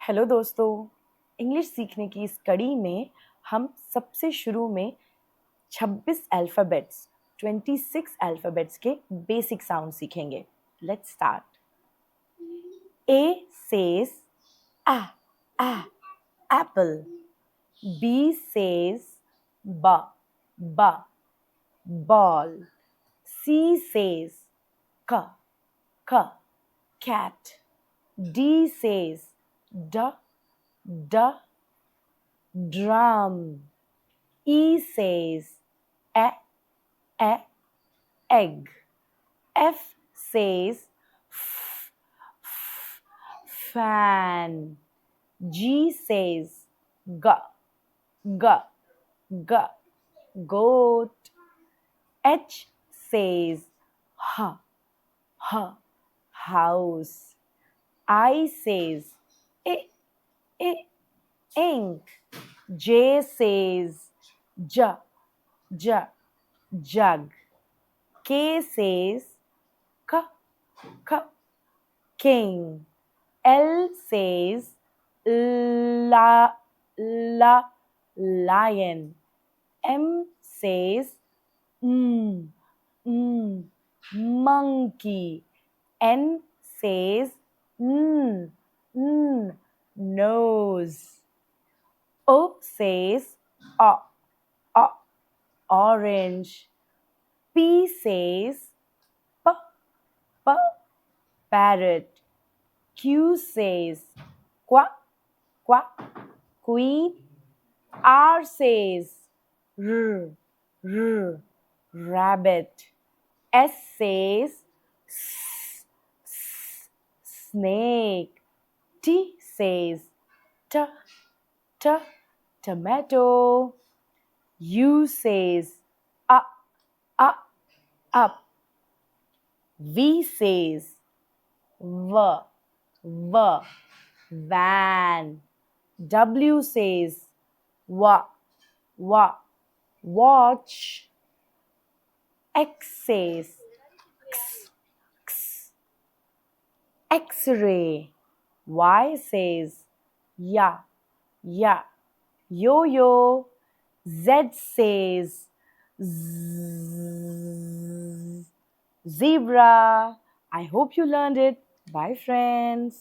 Hello दोस्तों, English सीखने की इस कड़ी में हम सबसे शुरू में 26 अल्फ़ाबेट्स 26 अल्फ़ाबेट्स के बेसिक साउंड सीखेंगे। Let's start. A says a a apple. B says b ball. C says k cat. D says d drum. E says e egg. F says fan. G says g goat. H says house. I says ink. J says jug. K says king. L says lion. M says monkey. N says nose. O says orange. P says parrot. Q says quack queen. R says rabbit. S says snake. T says tomato. U says up. V says van. W says watch. X says X-ray. Y says yo-yo. Z says zebra. I hope you learned it. Bye friends.